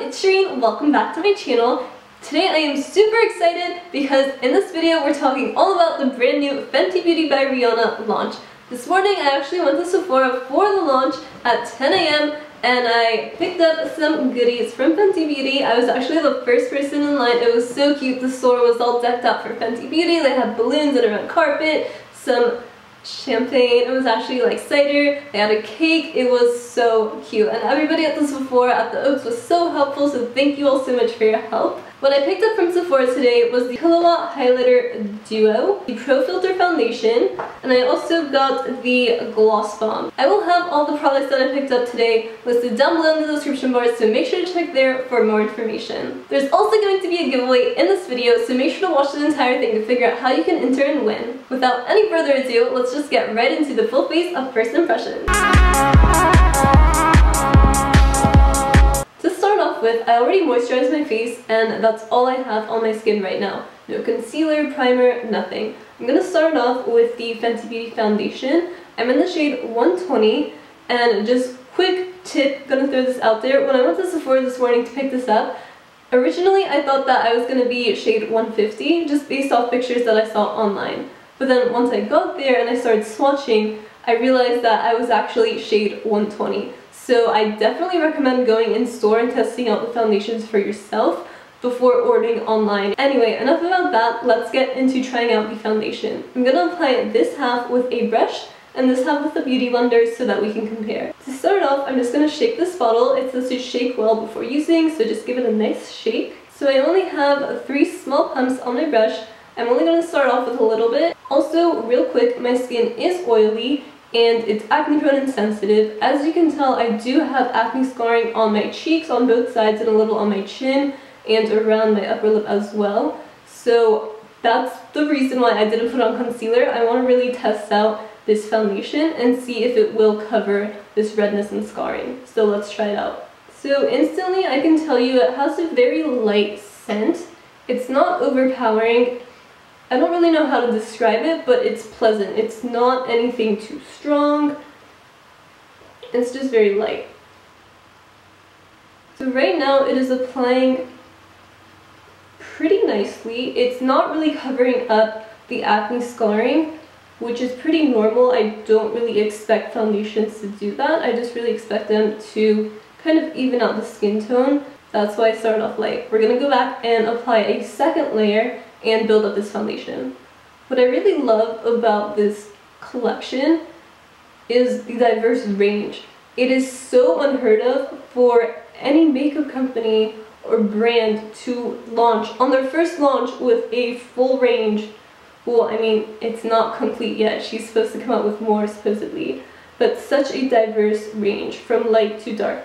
everyone, it's Shireen. Welcome back to my channel. Today I am super excited because in this video we're talking all about the brand new Fenty Beauty by Rihanna launch. This morning I actually went to Sephora for the launch at 10 AM and I picked up some goodies from Fenty Beauty. I was actually the first person in line. It was so cute. The store was all decked out for Fenty Beauty. They had balloons and a red carpet, some champagne, it was actually like cider, they had a cake, it was so cute, and everybody at the Sephora at the Oaks was so helpful, so thank you all so much for your help. What I picked up from Sephora today was the Killawatt Highlighter Duo, the Pro Filter Foundation, and I also got the Gloss Bomb. I will have all the products that I picked up today listed down below in the description bar, so make sure to check there for more information. There's also going to be a giveaway in this video, so make sure to watch the entire thing to figure out how you can enter and win. Without any further ado, let's just get right into the full face of first impressions. With, I already moisturized my face and that's all I have on my skin right now. No concealer, primer, nothing. I'm going to start off with the Fenty Beauty foundation. I'm in the shade 120 and just quick tip, gonna throw this out there. When I went to Sephora this morning to pick this up, originally I thought that I was going to be shade 150 just based off pictures that I saw online. But then once I got there and I started swatching, I realized that I was actually shade 120. So I definitely recommend going in store and testing out the foundations for yourself before ordering online. Anyway, enough about that, let's get into trying out the foundation. I'm going to apply this half with a brush and this half with a beauty blender so that we can compare. To start off, I'm just going to shake this bottle. It says to shake well before using, so just give it a nice shake. So I only have 3 small pumps on my brush. I'm only going to start off with a little bit. Also, real quick, my skin is oily and it's acne prone and sensitive. As you can tell, I do have acne scarring on my cheeks on both sides and a little on my chin and around my upper lip as well. So that's the reason why I didn't put on concealer. I want to really test out this foundation and see if it will cover this redness and scarring. So let's try it out. So instantly I can tell you it has a very light scent. It's not overpowering. I don't really know how to describe it, but it's pleasant. It's not anything too strong. It's just very light. So right now it is applying pretty nicely. It's not really covering up the acne scarring, which is pretty normal. I don't really expect foundations to do that. I just really expect them to kind of even out the skin tone. That's why I started off light. We're gonna go back and apply a second layer and build up this foundation. What I really love about this collection is the diverse range. It is so unheard of for any makeup company or brand to launch on their first launch with a full range. Well, I mean, it's not complete yet. She's supposed to come out with more supposedly, but such a diverse range from light to dark.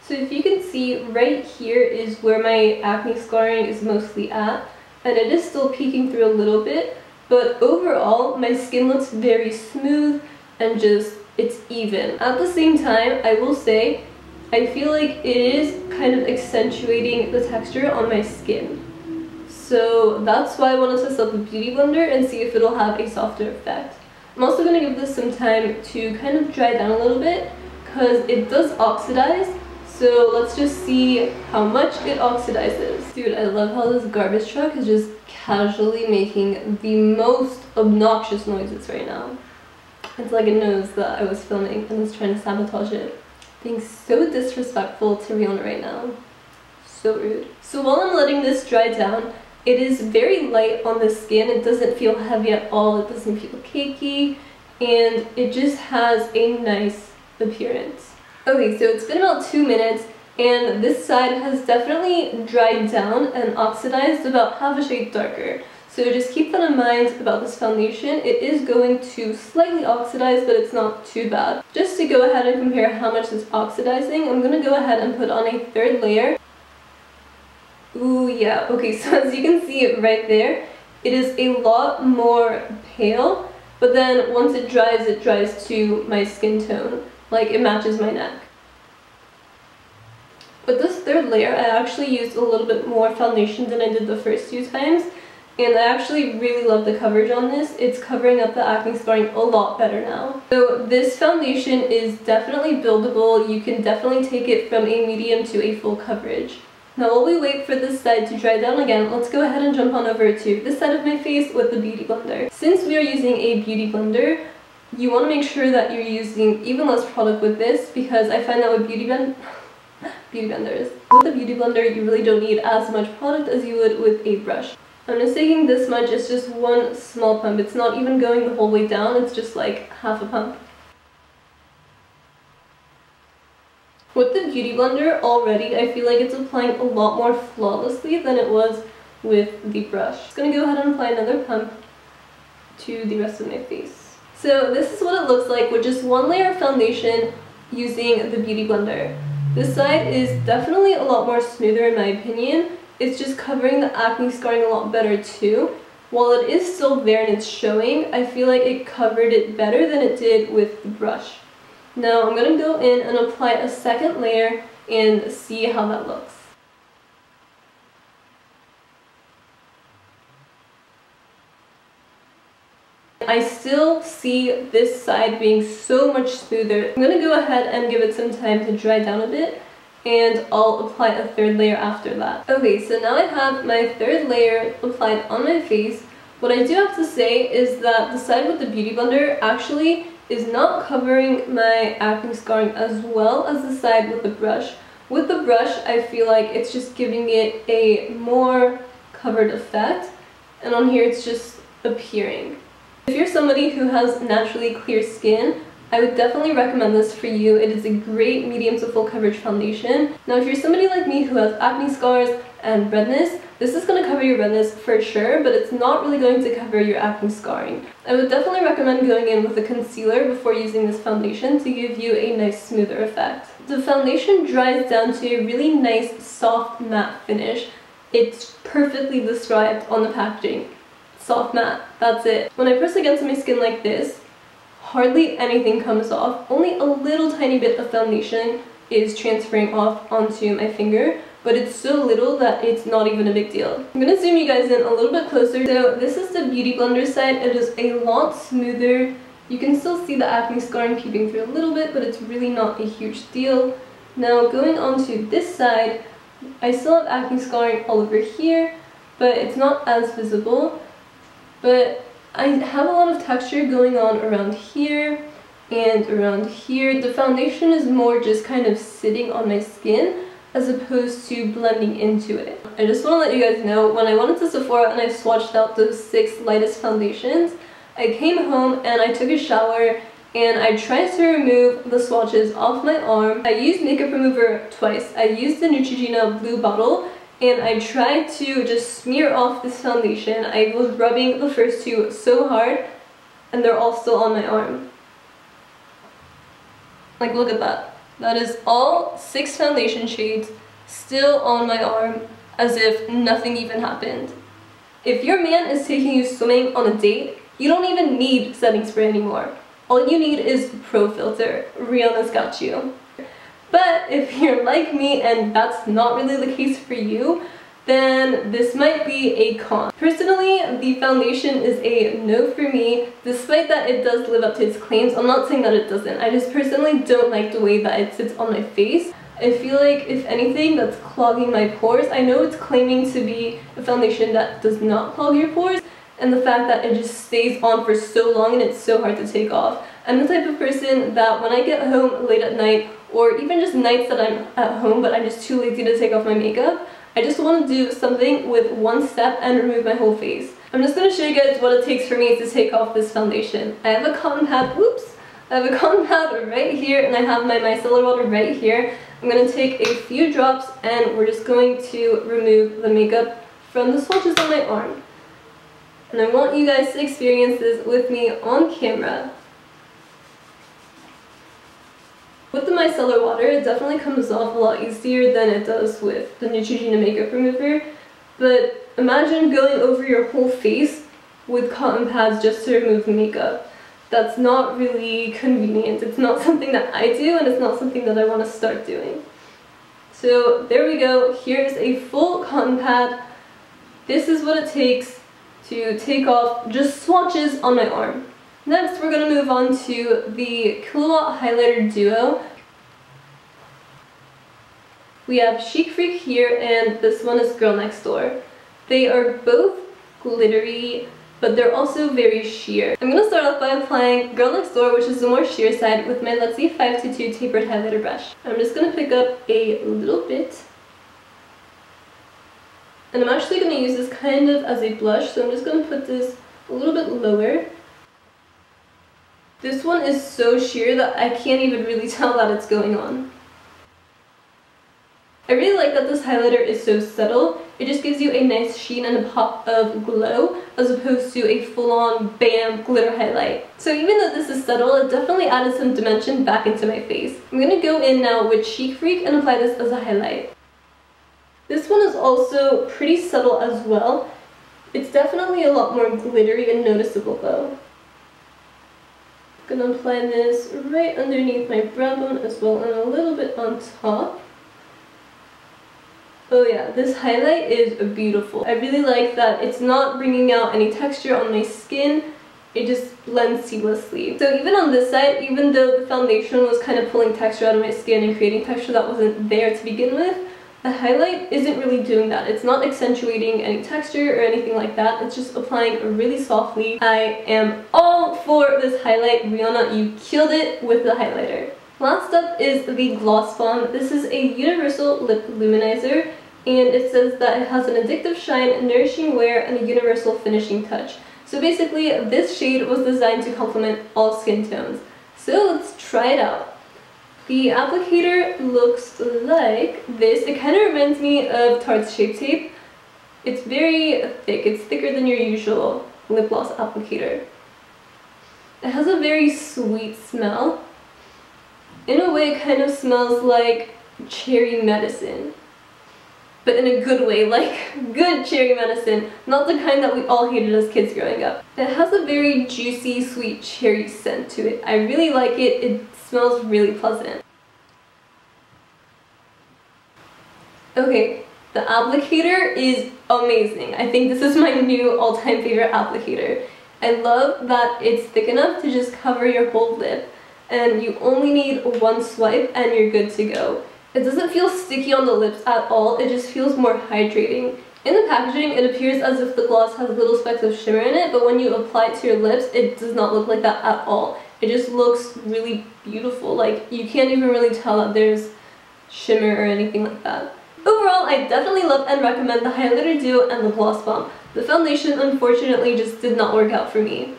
So if you can see, right here is where my acne scarring is mostly at, and it is still peeking through a little bit, but overall my skin looks very smooth and just, it's even. At the same time, I will say, I feel like it is kind of accentuating the texture on my skin. So that's why I want to test out the beauty blender and see if it'll have a softer effect. I'm also going to give this some time to kind of dry down a little bit because it does oxidize. So let's just see how much it oxidizes. Dude, I love how this garbage truck is just casually making the most obnoxious noises right now. It's like it knows that I was filming and is trying to sabotage it. Being so disrespectful to Rihanna right now. So rude. So while I'm letting this dry down, it is very light on the skin. It doesn't feel heavy at all. It doesn't feel cakey. And it just has a nice appearance. Okay, so it's been about 2 minutes and this side has definitely dried down and oxidized about half a shade darker. So just keep that in mind about this foundation. It is going to slightly oxidize, but it's not too bad. Just to go ahead and compare how much it's oxidizing, I'm going to go ahead and put on a third layer. Ooh, yeah. Okay, so as you can see right there, it is a lot more pale, but then once it dries to my skin tone. Like, it matches my neck. With this third layer, I actually used a little bit more foundation than I did the first 2 times. and I actually really love the coverage on this. It's covering up the acne scarring a lot better now. So this foundation is definitely buildable. You can definitely take it from a medium to a full coverage. Now while we wait for this side to dry down again, let's go ahead and jump on over to this side of my face with the Beauty Blender. Since we are using a Beauty Blender, you want to make sure that you're using even less product with this, because I find that with beauty blenders, with a Beauty Blender you really don't need as much product as you would with a brush. I'm just taking this much. It's just one small pump. It's not even going the whole way down, it's just like half a pump. With the Beauty Blender already, I feel like it's applying a lot more flawlessly than it was with the brush. Just gonna go ahead and apply another pump to the rest of my face. So this is what it looks like with just one layer of foundation using the Beauty Blender. This side is definitely a lot more smoother in my opinion. It's just covering the acne scarring a lot better too. While it is still there and it's showing, I feel like it covered it better than it did with the brush. Now I'm going to go in and apply a second layer and see how that looks. I still see this side being so much smoother. I'm going to go ahead and give it some time to dry down a bit, and I'll apply a third layer after that. Okay, so now I have my third layer applied on my face. What I do have to say is that the side with the Beauty Blender actually is not covering my acne scarring as well as the side with the brush. With the brush, I feel like it's just giving it a more covered effect, and on here it's just appearing. If you're somebody who has naturally clear skin, I would definitely recommend this for you. It is a great medium to full coverage foundation. Now if you're somebody like me who has acne scars and redness, this is going to cover your redness for sure, but it's not really going to cover your acne scarring. I would definitely recommend going in with a concealer before using this foundation to give you a nice smoother effect. The foundation dries down to a really nice soft matte finish. It's perfectly described on the packaging. Soft matte, that's it. When I press against my skin like this, hardly anything comes off. Only a little tiny bit of foundation is transferring off onto my finger, but it's so little that it's not even a big deal. I'm gonna zoom you guys in a little bit closer. So this is the Beauty Blender side. It is a lot smoother. You can still see the acne scarring peeping through a little bit, but it's really not a huge deal. Now going on to this side, I still have acne scarring all over here, but it's not as visible. But I have a lot of texture going on around here and around here. The foundation is more just kind of sitting on my skin as opposed to blending into it. I just want to let you guys know, when I went to Sephora and I swatched out those 6 lightest foundations, I came home and I took a shower and I tried to remove the swatches off my arm. I used makeup remover twice. I used the Neutrogena blue bottle, and I tried to just smear off this foundation. I was rubbing the first 2 so hard, and they're all still on my arm. Like, look at that. That is all 6 foundation shades still on my arm, as if nothing even happened. If your man is taking you swimming on a date, you don't even need setting spray anymore. All you need is Pro Filt'r. Rihanna's got you. But if you're like me and that's not really the case for you, then this might be a con. Personally, the foundation is a no for me, despite that it does live up to its claims. I'm not saying that it doesn't. I just personally don't like the way that it sits on my face. I feel like, if anything, that's clogging my pores. I know it's claiming to be a foundation that does not clog your pores, and the fact that it just stays on for so long and it's so hard to take off. I'm the type of person that when I get home late at night, or even just nights that I'm at home but I'm just too lazy to take off my makeup, I just want to do something with one step and remove my whole face. I'm just going to show you guys what it takes for me to take off this foundation. I have a cotton pad, I have a cotton pad right here, and I have my micellar water right here. I'm going to take a few drops and we're just going to remove the makeup from the swatches on my arm. And I want you guys to experience this with me on camera. With the micellar water, it definitely comes off a lot easier than it does with the Neutrogena makeup remover, but imagine going over your whole face with cotton pads just to remove the makeup. That's not really convenient. It's not something that I do, and it's not something that I want to start doing. So there we go. Here's a full cotton pad. This is what it takes to take off just swatches on my arm. Next, we're going to move on to the Killawatt Highlighter Duo. We have Chic Phreak here, and this one is Girl Next Door. They are both glittery, but they're also very sheer. I'm going to start off by applying Girl Next Door, which is the more sheer side, with my Let's See 522 tapered highlighter brush. I'm just going to pick up a little bit. And I'm actually going to use this kind of as a blush, so I'm just going to put this a little bit lower. This one is so sheer that I can't even really tell that it's going on. I really like that this highlighter is so subtle. It just gives you a nice sheen and a pop of glow as opposed to a full-on bam glitter highlight. So even though this is subtle, it definitely added some dimension back into my face. I'm going to go in now with Chic Phreak and apply this as a highlight. This one is also pretty subtle as well. It's definitely a lot more glittery and noticeable though. I'm going to apply this right underneath my brow bone as well and a little bit on top. Oh yeah, this highlight is beautiful. I really like that it's not bringing out any texture on my skin. It just blends seamlessly. So even on this side, even though the foundation was kind of pulling texture out of my skin and creating texture that wasn't there to begin with, the highlight isn't really doing that. It's not accentuating any texture or anything like that. It's just applying really softly. I am all for this highlight. Rihanna, you killed it with the highlighter. Last up is the Gloss Bomb. This is a universal lip luminizer, and it says that it has an addictive shine, nourishing wear, and a universal finishing touch. So basically, this shade was designed to complement all skin tones. So let's try it out. The applicator looks like this. It kind of reminds me of Tarte's Shape Tape. It's very thick. It's thicker than your usual lip gloss applicator. It has a very sweet smell. In a way, it kind of smells like cherry medicine. But in a good way, like good cherry medicine, not the kind that we all hated as kids growing up. It has a very juicy, sweet cherry scent to it. I really like it. It smells really pleasant. Okay, the applicator is amazing. I think this is my new all-time favorite applicator. I love that it's thick enough to just cover your whole lip, and you only need one swipe and you're good to go. It doesn't feel sticky on the lips at all, it just feels more hydrating. In the packaging, it appears as if the gloss has little specks of shimmer in it, but when you apply it to your lips, it does not look like that at all. It just looks really beautiful. Like, you can't even really tell that there's shimmer or anything like that. Overall, I definitely love and recommend the highlighter duo and the gloss bomb. The foundation, unfortunately, just did not work out for me.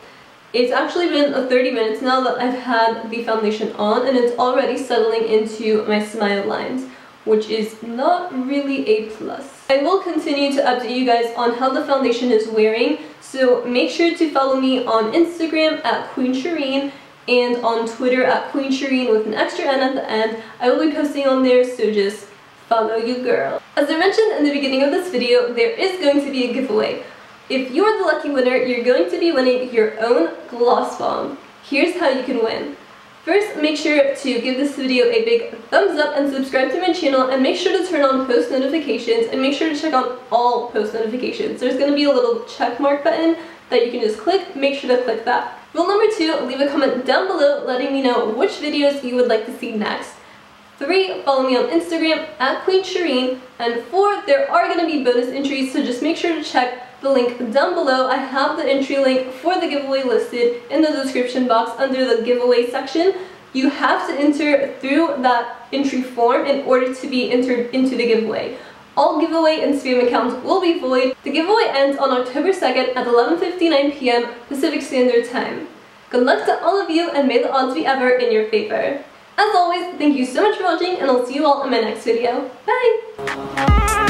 It's actually been 30 minutes now that I've had the foundation on, and it's already settling into my smile lines, which is not really a plus. I will continue to update you guys on how the foundation is wearing, so make sure to follow me on Instagram at Queenshirin and on Twitter at Queenshirin with an extra N at the end. I will be posting on there, so just follow you, girl. As I mentioned in the beginning of this video, there is going to be a giveaway. If you're the lucky winner, you're going to be winning your own gloss bomb. Here's how you can win. First, make sure to give this video a big thumbs up and subscribe to my channel, and make sure to turn on post notifications and make sure to check on all post notifications. There's going to be a little check mark button that you can just click. Make sure to click that. Rule number 2, leave a comment down below letting me know which videos you would like to see next. 3, follow me on Instagram at Queenshirin, and 4, there are going to be bonus entries, so just make sure to check the link down below. I have the entry link for the giveaway listed in the description box under the giveaway section. You have to enter through that entry form in order to be entered into the giveaway. All giveaway and spam accounts will be void. The giveaway ends on October 2nd at 11:59 p.m. Pacific Standard Time. Good luck to all of you, and may the odds be ever in your favor. As always, thank you so much for watching, and I'll see you all in my next video. Bye!